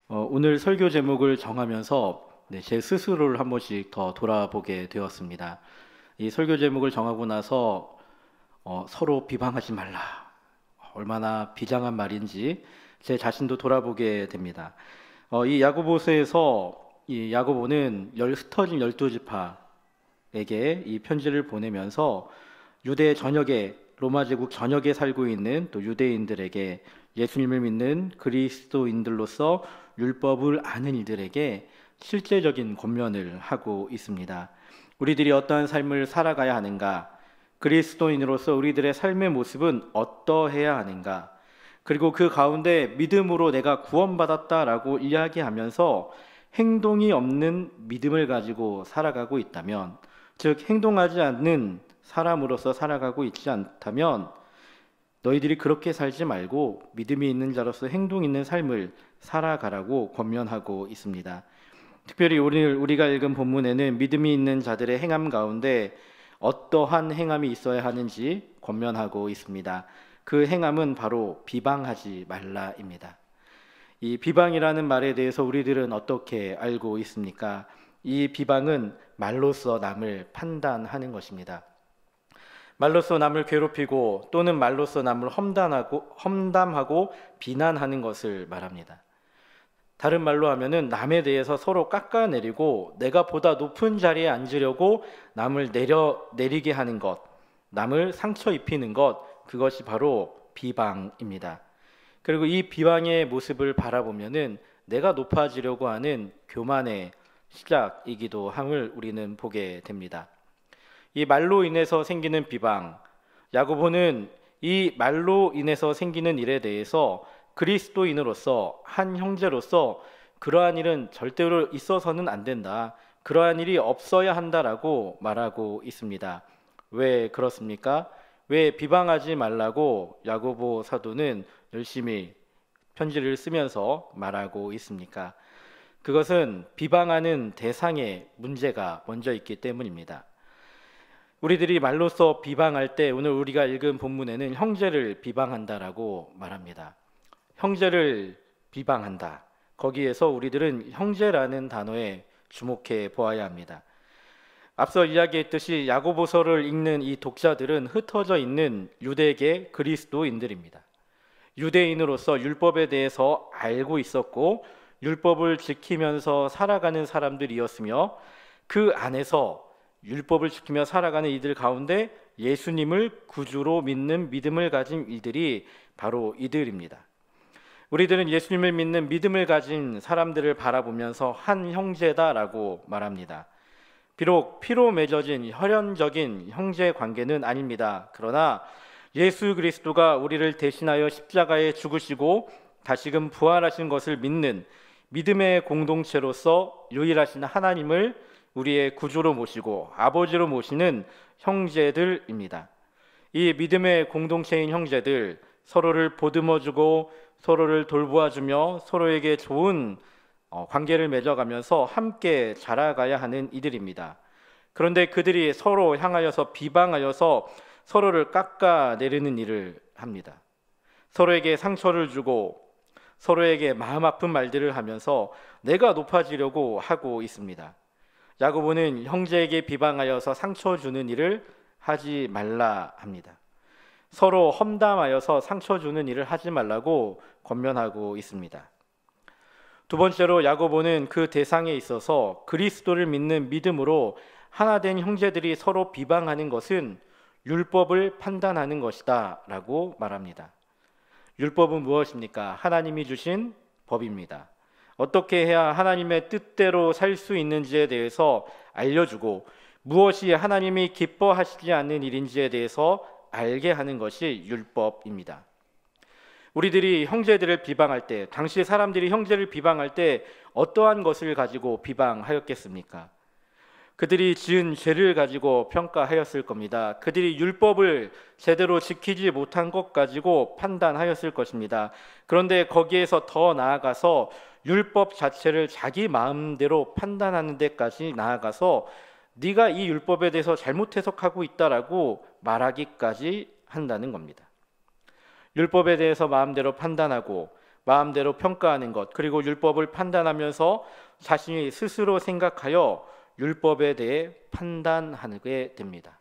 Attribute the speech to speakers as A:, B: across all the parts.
A: 오늘 설교 제목을 정하면서 제 스스로를 한 번씩 더 돌아보게 되었습니다. 이 설교 제목을 정하고 나서 서로 비방하지 말라. 얼마나 비장한 말인지 제 자신도 돌아보게 됩니다. 이 야고보서에서 이 야고보는 흩어진 12지파에게 이 편지를 보내면서 유대 전역에 로마 제국 전역에 살고 있는 또 유대인들에게 예수님을 믿는 그리스도인들로서 율법을 아는 이들에게 실제적인 권면을 하고 있습니다. 우리들이 어떠한 삶을 살아가야 하는가? 그리스도인으로서 우리들의 삶의 모습은 어떠해야 하는가? 그리고 그 가운데 믿음으로 내가 구원받았다라고 이야기하면서 행동이 없는 믿음을 가지고 살아가고 있다면, 즉 행동하지 않는 사람으로서 살아가고 있지 않다면 너희들이 그렇게 살지 말고 믿음이 있는 자로서 행동 있는 삶을 살아가라고 권면하고 있습니다. 특별히 오늘 우리가 읽은 본문에는 믿음이 있는 자들의 행함 가운데 어떠한 행함이 있어야 하는지 권면하고 있습니다. 그 행함은 바로 비방하지 말라입니다. 이 비방이라는 말에 대해서 우리들은 어떻게 알고 있습니까? 이 비방은 말로써 남을 판단하는 것입니다. 말로써 남을 괴롭히고 또는 말로써 남을 험담하고 비난하는 것을 말합니다. 다른 말로 하면은 남에 대해서 서로 깎아내리고 내가 보다 높은 자리에 앉으려고 남을 내리게 하는 것, 남을 상처 입히는 것, 그것이 바로 비방입니다. 그리고 이 비방의 모습을 바라보면은 내가 높아지려고 하는 교만의 시작이기도 함을 우리는 보게 됩니다. 이 말로 인해서 생기는 비방, 야고보는 이 말로 인해서 생기는 일에 대해서 그리스도인으로서 한 형제로서 그러한 일은 절대로 있어서는 안 된다. 그러한 일이 없어야 한다라고 말하고 있습니다. 왜 그렇습니까? 왜 비방하지 말라고 야고보 사도는 열심히 편지를 쓰면서 말하고 있습니까? 그것은 비방하는 대상에 문제가 먼저 있기 때문입니다. 우리들이 말로써 비방할 때 오늘 우리가 읽은 본문에는 형제를 비방한다라고 말합니다. 형제를 비방한다. 거기에서 우리들은 형제라는 단어에 주목해 보아야 합니다. 앞서 이야기했듯이 야고보서를 읽는 이 독자들은 흩어져 있는 유대계 그리스도인들입니다. 유대인으로서 율법에 대해서 알고 있었고 율법을 지키면서 살아가는 사람들이었으며 그 안에서 율법을 지키며 살아가는 이들 가운데 예수님을 구주로 믿는 믿음을 가진 이들이 바로 이들입니다. 우리들은 예수님을 믿는 믿음을 가진 사람들을 바라보면서 한 형제다라고 말합니다. 비록 피로 맺어진 혈연적인 형제 관계는 아닙니다. 그러나 예수 그리스도가 우리를 대신하여 십자가에 죽으시고 다시금 부활하신 것을 믿는 믿음의 공동체로서 유일하신 하나님을 우리의 구주로 모시고 아버지로 모시는 형제들입니다. 이 믿음의 공동체인 형제들, 서로를 보듬어주고 서로를 돌보아주며 서로에게 좋은 관계를 맺어가면서 함께 자라가야 하는 이들입니다. 그런데 그들이 서로 향하여서 비방하여서 서로를 깎아내리는 일을 합니다. 서로에게 상처를 주고 서로에게 마음 아픈 말들을 하면서 내가 높아지려고 하고 있습니다. 야고보는 형제에게 비방하여서 상처 주는 일을 하지 말라 합니다. 서로 험담하여서 상처 주는 일을 하지 말라고 권면하고 있습니다. 두 번째로 야고보는 그 대상에 있어서 그리스도를 믿는 믿음으로 하나 된 형제들이 서로 비방하는 것은 율법을 판단하는 것이다 라고 말합니다. 율법은 무엇입니까? 하나님이 주신 법입니다. 어떻게 해야 하나님의 뜻대로 살 수 있는지에 대해서 알려주고 무엇이 하나님이 기뻐하시지 않는 일인지에 대해서 알게 하는 것이 율법입니다. 우리들이 형제들을 비방할 때, 당시 사람들이 형제를 비방할 때 어떠한 것을 가지고 비방하였겠습니까? 그들이 지은 죄를 가지고 평가하였을 겁니다. 그들이 율법을 제대로 지키지 못한 것 가지고 판단하였을 것입니다. 그런데 거기에서 더 나아가서 율법 자체를 자기 마음대로 판단하는 데까지 나아가서 네가 이 율법에 대해서 잘못 해석하고 있다라고 말하기까지 한다는 겁니다. 율법에 대해서 마음대로 판단하고 마음대로 평가하는 것, 그리고 율법을 판단하면서 자신이 스스로 생각하여 율법에 대해 판단하게 됩니다.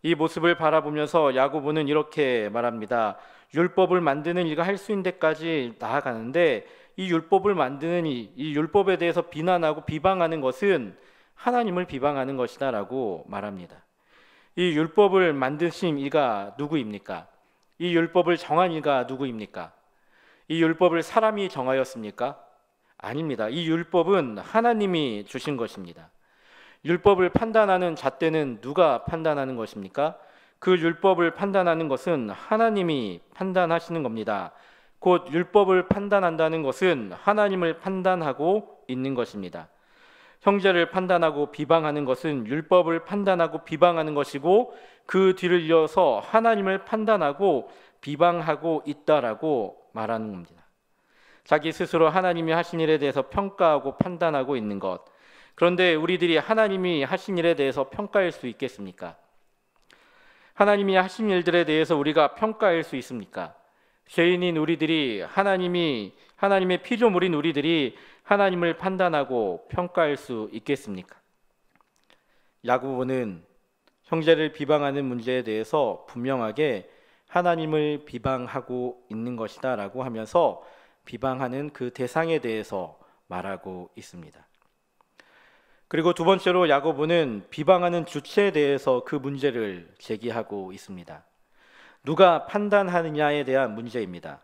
A: 이 모습을 바라보면서 야고보는 이렇게 말합니다. 율법을 만드는 이가 할 수 있는 데까지 나아가는데 이 율법을 만드는 이 율법에 대해서 비난하고 비방하는 것은 하나님을 비방하는 것이다 라고 말합니다. 이 율법을 만드신 이가 누구입니까? 이 율법을 정한 이가 누구입니까? 이 율법을 사람이 정하였습니까? 아닙니다. 이 율법은 하나님이 주신 것입니다. 율법을 판단하는 잣대는 누가 판단하는 것입니까? 그 율법을 판단하는 것은 하나님이 판단하시는 겁니다. 곧 율법을 판단한다는 것은 하나님을 판단하고 있는 것입니다. 형제를 판단하고 비방하는 것은 율법을 판단하고 비방하는 것이고 그 뒤를 이어서 하나님을 판단하고 비방하고 있다라고 말하는 겁니다. 자기 스스로 하나님이 하신 일에 대해서 평가하고 판단하고 있는 것. 그런데 우리들이 하나님이 하신 일에 대해서 평가할 수 있겠습니까? 하나님이 하신 일들에 대해서 우리가 평가할 수 있습니까? 죄인인 우리들이 하나님의 피조물인 우리들이 하나님을 판단하고 평가할 수 있겠습니까? 야고보는 형제를 비방하는 문제에 대해서 분명하게 하나님을 비방하고 있는 것이다 라고 하면서 비방하는 그 대상에 대해서 말하고 있습니다. 그리고 두 번째로 야고보는 비방하는 주체에 대해서 그 문제를 제기하고 있습니다. 누가 판단하느냐에 대한 문제입니다.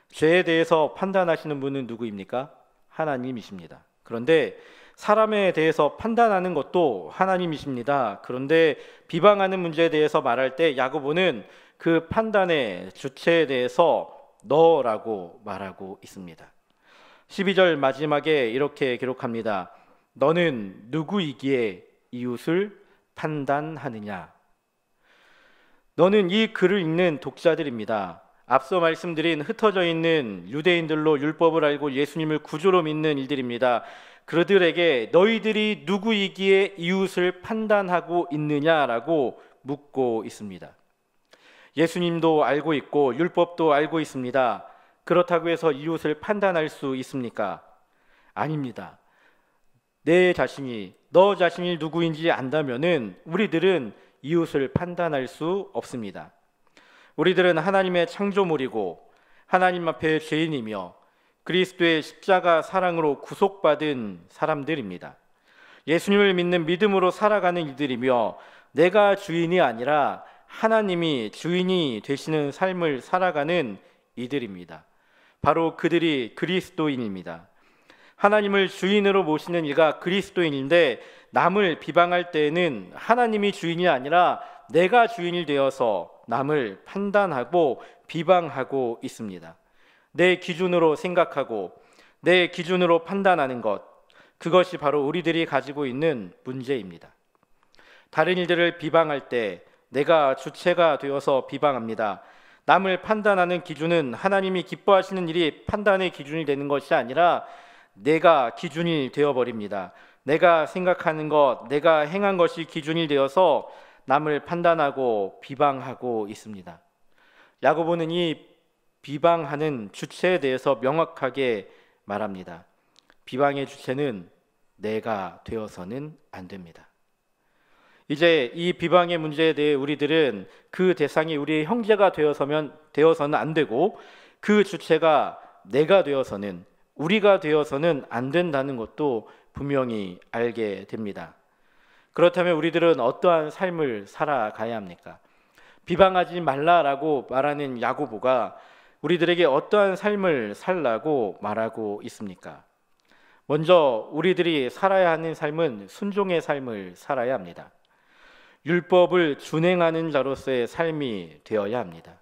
A: 죄에 대해서 판단하시는 분은 누구입니까? 하나님이십니다. 그런데 사람에 대해서 판단하는 것도 하나님이십니다. 그런데 비방하는 문제에 대해서 말할 때 야고보는 그 판단의 주체에 대해서 너라고 말하고 있습니다. 12절 마지막에 이렇게 기록합니다. 너는 누구이기에 이웃을 판단하느냐? 너는 이 글을 읽는 독자들입니다. 앞서 말씀드린 흩어져 있는 유대인들로 율법을 알고 예수님을 구주로 믿는 이들입니다. 그들에게 너희들이 누구이기에 이웃을 판단하고 있느냐라고 묻고 있습니다. 예수님도 알고 있고 율법도 알고 있습니다. 그렇다고 해서 이웃을 판단할 수 있습니까? 아닙니다. 너 자신이 누구인지 안다면은 우리들은 이웃을 판단할 수 없습니다. 우리들은 하나님의 창조물이고 하나님 앞에 죄인이며 그리스도의 십자가 사랑으로 구속받은 사람들입니다. 예수님을 믿는 믿음으로 살아가는 이들이며 내가 주인이 아니라 하나님이 주인이 되시는 삶을 살아가는 이들입니다. 바로 그들이 그리스도인입니다. 하나님을 주인으로 모시는 이가 그리스도인인데 남을 비방할 때에는 하나님이 주인이 아니라 내가 주인이 되어서 남을 판단하고 비방하고 있습니다. 내 기준으로 생각하고 내 기준으로 판단하는 것, 그것이 바로 우리들이 가지고 있는 문제입니다. 다른 이들을 비방할 때 내가 주체가 되어서 비방합니다. 남을 판단하는 기준은 하나님이 기뻐하시는 일이 판단의 기준이 되는 것이 아니라 내가 기준이 되어버립니다. 내가 생각하는 것, 내가 행한 것이 기준이 되어서 남을 판단하고 비방하고 있습니다. 야고보는 이 비방하는 주체에 대해서 명확하게 말합니다. 비방의 주체는 내가 되어서는 안 됩니다. 이제 이 비방의 문제에 대해 우리들은 그 대상이 우리의 형제가 되어서는 안 되고 그 주체가 내가 되어서는 우리가 되어서는 안 된다는 것도 분명히 알게 됩니다. 그렇다면 우리들은 어떠한 삶을 살아가야 합니까? 비방하지 말라라고 말하는 야고보가 우리들에게 어떠한 삶을 살라고 말하고 있습니까? 먼저 우리들이 살아야 하는 삶은 순종의 삶을 살아야 합니다. 율법을 준행하는 자로서의 삶이 되어야 합니다.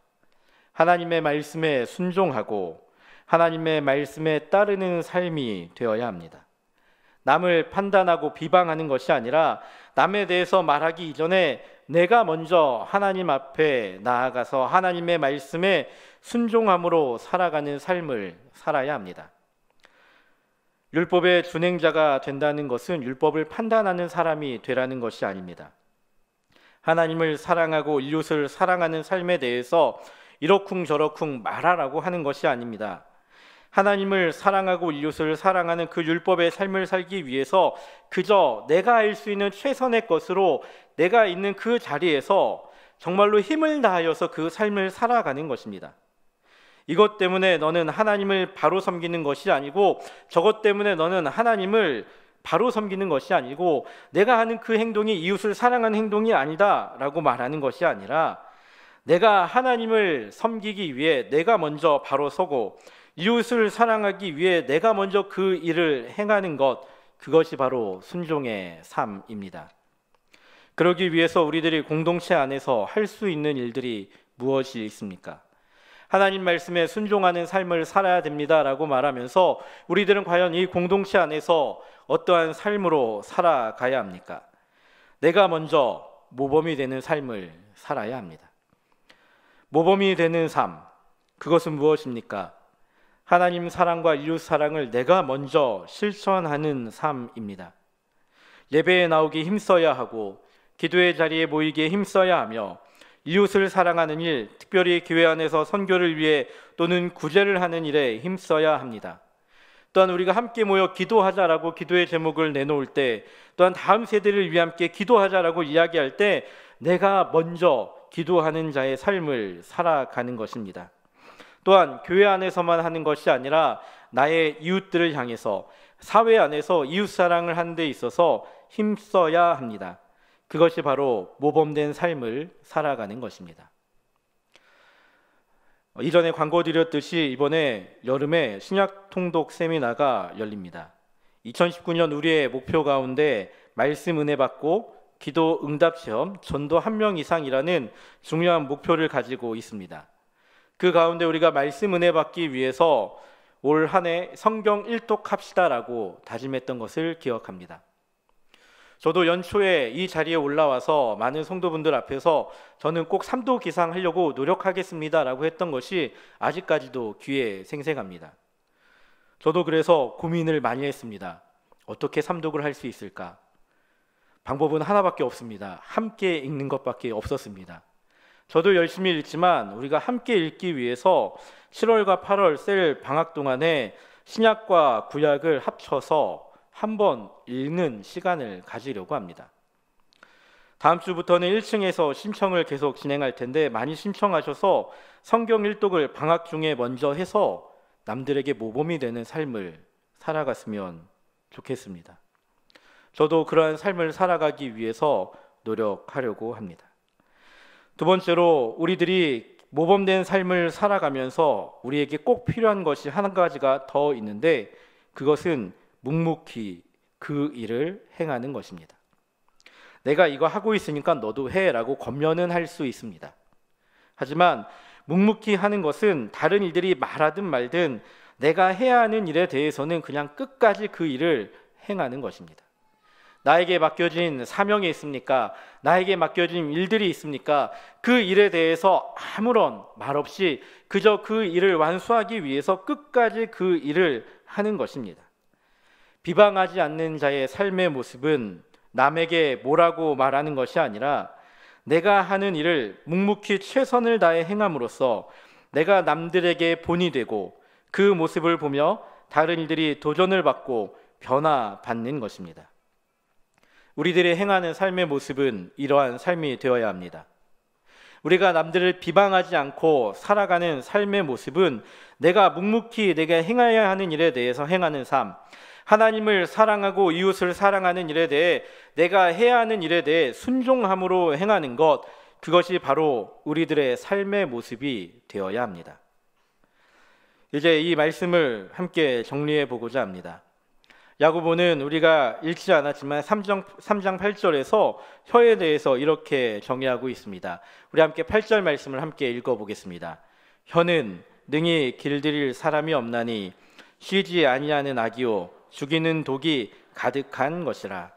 A: 하나님의 말씀에 순종하고 하나님의 말씀에 따르는 삶이 되어야 합니다. 남을 판단하고 비방하는 것이 아니라 남에 대해서 말하기 이전에 내가 먼저 하나님 앞에 나아가서 하나님의 말씀에 순종함으로 살아가는 삶을 살아야 합니다. 율법의 준행자가 된다는 것은 율법을 판단하는 사람이 되라는 것이 아닙니다. 하나님을 사랑하고 이웃을 사랑하는 삶에 대해서 이러쿵저러쿵 말하라고 하는 것이 아닙니다. 하나님을 사랑하고 이웃을 사랑하는 그 율법의 삶을 살기 위해서 그저 내가 할 수 있는 최선의 것으로 내가 있는 그 자리에서 정말로 힘을 다하여서 그 삶을 살아가는 것입니다. 이것 때문에 너는 하나님을 바로 섬기는 것이 아니고, 저것 때문에 너는 하나님을 바로 섬기는 것이 아니고, 내가 하는 그 행동이 이웃을 사랑하는 행동이 아니다 라고 말하는 것이 아니라, 내가 하나님을 섬기기 위해 내가 먼저 바로 서고 이웃을 사랑하기 위해 내가 먼저 그 일을 행하는 것, 그것이 바로 순종의 삶입니다. 그러기 위해서 우리들이 공동체 안에서 할 수 있는 일들이 무엇이 있습니까? 하나님 말씀에 순종하는 삶을 살아야 됩니다라고 말하면서 우리들은 과연 이 공동체 안에서 어떠한 삶으로 살아가야 합니까? 내가 먼저 모범이 되는 삶을 살아야 합니다. 모범이 되는 삶, 그것은 무엇입니까? 하나님 사랑과 이웃 사랑을 내가 먼저 실천하는 삶입니다. 예배에 나오기 힘써야 하고 기도의 자리에 모이기에 힘써야 하며 이웃을 사랑하는 일, 특별히 교회 안에서 선교를 위해 또는 구제를 하는 일에 힘써야 합니다. 또한 우리가 함께 모여 기도하자라고 기도의 제목을 내놓을 때, 또한 다음 세대를 위해 함께 기도하자라고 이야기할 때 내가 먼저 기도하는 자의 삶을 살아가는 것입니다. 또한 교회 안에서만 하는 것이 아니라 나의 이웃들을 향해서 사회 안에서 이웃 사랑을 하는 데 있어서 힘써야 합니다. 그것이 바로 모범된 삶을 살아가는 것입니다. 이전에 광고 드렸듯이 이번에 여름에 신약 통독 세미나가 열립니다. 2019년 우리의 목표 가운데 말씀 은혜 받고 기도 응답 시험 전도 1명 이상이라는 중요한 목표를 가지고 있습니다. 그 가운데 우리가 말씀 은혜 받기 위해서 올 한 해 성경 1독 합시다라고 다짐했던 것을 기억합니다. 저도 연초에 이 자리에 올라와서 많은 성도분들 앞에서 저는 꼭 3독 이상 하려고 노력하겠습니다라고 했던 것이 아직까지도 귀에 생생합니다. 저도 그래서 고민을 많이 했습니다. 어떻게 3독을 할 수 있을까? 방법은 하나밖에 없습니다. 함께 읽는 것밖에 없었습니다. 저도 열심히 읽지만 우리가 함께 읽기 위해서 7월과 8월 셀 방학 동안에 신약과 구약을 합쳐서 한번 읽는 시간을 가지려고 합니다. 다음 주부터는 1층에서 신청을 계속 진행할 텐데 많이 신청하셔서 성경 1독을 방학 중에 먼저 해서 남들에게 모범이 되는 삶을 살아갔으면 좋겠습니다. 저도 그러한 삶을 살아가기 위해서 노력하려고 합니다. 두 번째로 우리들이 모범된 삶을 살아가면서 우리에게 꼭 필요한 것이 한 가지가 더 있는데, 그것은 묵묵히 그 일을 행하는 것입니다. 내가 이거 하고 있으니까 너도 해라고 권면은 할 수 있습니다. 하지만 묵묵히 하는 것은 다른 이들이 말하든 말든 내가 해야 하는 일에 대해서는 그냥 끝까지 그 일을 행하는 것입니다. 나에게 맡겨진 사명이 있습니까? 나에게 맡겨진 일들이 있습니까? 그 일에 대해서 아무런 말 없이 그저 그 일을 완수하기 위해서 끝까지 그 일을 하는 것입니다. 비방하지 않는 자의 삶의 모습은 남에게 뭐라고 말하는 것이 아니라 내가 하는 일을 묵묵히 최선을 다해 행함으로써 내가 남들에게 본이 되고 그 모습을 보며 다른 이들이 도전을 받고 변화받는 것입니다. 우리들이 행하는 삶의 모습은 이러한 삶이 되어야 합니다. 우리가 남들을 비방하지 않고 살아가는 삶의 모습은 내가 묵묵히 내가 행해야 하는 일에 대해서 행하는 삶, 하나님을 사랑하고 이웃을 사랑하는 일에 대해 내가 해야 하는 일에 대해 순종함으로 행하는 것, 그것이 바로 우리들의 삶의 모습이 되어야 합니다. 이제 이 말씀을 함께 정리해 보고자 합니다. 야고보는 우리가 읽지 않았지만 3장 8절에서 혀에 대해서 이렇게 정의하고 있습니다. 우리 함께 8절 말씀을 함께 읽어보겠습니다. 혀는 능히 길들일 사람이 없나니 쉬지 아니하는 악이요 죽이는 독이 가득한 것이라.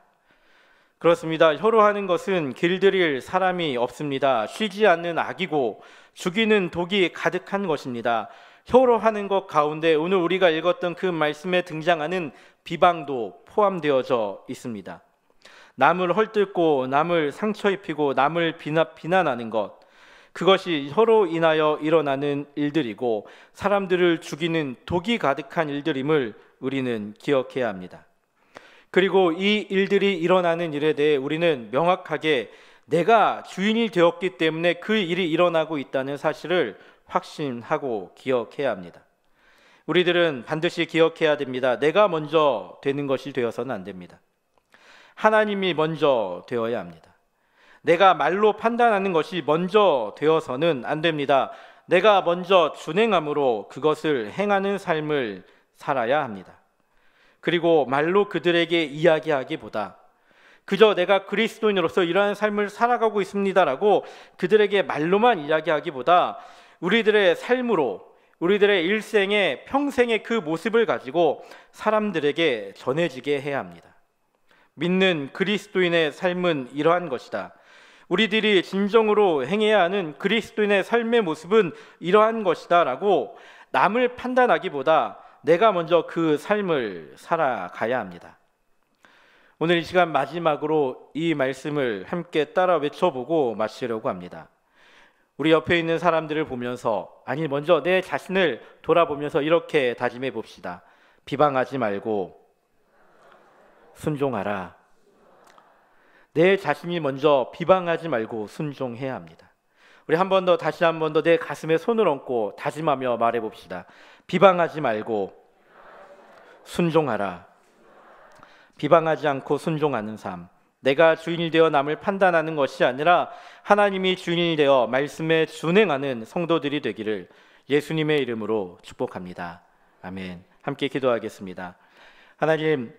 A: 그렇습니다. 혀로 하는 것은 길들일 사람이 없습니다. 쉬지 않는 악이고 죽이는 독이 가득한 것입니다. 혀로 하는 것 가운데 오늘 우리가 읽었던 그 말씀에 등장하는 비방도 포함되어져 있습니다. 남을 헐뜯고 남을 상처 입히고 남을 비난하는 것, 그것이 혀로 인하여 일어나는 일들이고 사람들을 죽이는 독이 가득한 일들임을 우리는 기억해야 합니다. 그리고 이 일들이 일어나는 일에 대해 우리는 명확하게 내가 주인이 되었기 때문에 그 일이 일어나고 있다는 사실을 확신하고 기억해야 합니다. 우리들은 반드시 기억해야 됩니다. 내가 먼저 되는 것이 되어서는 안 됩니다. 하나님이 먼저 되어야 합니다. 내가 말로 판단하는 것이 먼저 되어서는 안 됩니다. 내가 먼저 준행함으로 그것을 행하는 삶을 살아야 합니다. 그리고 말로 그들에게 이야기하기보다 그저 내가 그리스도인으로서 이러한 삶을 살아가고 있습니다라고 그들에게 말로만 이야기하기보다 우리들의 삶으로, 우리들의 일생의 평생의 그 모습을 가지고 사람들에게 전해지게 해야 합니다. 믿는 그리스도인의 삶은 이러한 것이다. 우리들이 진정으로 행해야 하는 그리스도인의 삶의 모습은 이러한 것이다 라고 남을 판단하기보다 내가 먼저 그 삶을 살아가야 합니다. 오늘 이 시간 마지막으로 이 말씀을 함께 따라 외쳐보고 마치려고 합니다. 우리 옆에 있는 사람들을 보면서, 아니 먼저 내 자신을 돌아보면서 이렇게 다짐해 봅시다. 비방하지 말고 순종하라. 내 자신이 먼저 비방하지 말고 순종해야 합니다. 우리 한 번 더, 다시 한 번 더 내 가슴에 손을 얹고 다짐하며 말해 봅시다. 비방하지 말고 순종하라. 비방하지 않고 순종하는 삶, 내가 주인이 되어 남을 판단하는 것이 아니라 하나님이 주인이 되어 말씀에 준행하는 성도들이 되기를 예수님의 이름으로 축복합니다. 아멘. 함께 기도하겠습니다. 하나님,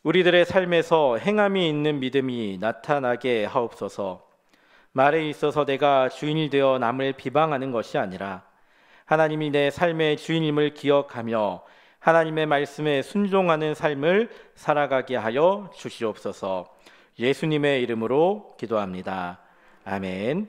A: 우리들의 삶에서 행함이 있는 믿음이 나타나게 하옵소서. 말에 있어서 내가 주인이 되어 남을 비방하는 것이 아니라 하나님이 내 삶의 주인임을 기억하며 하나님의 말씀에 순종하는 삶을 살아가게 하여 주시옵소서. 예수님의 이름으로 기도합니다. 아멘.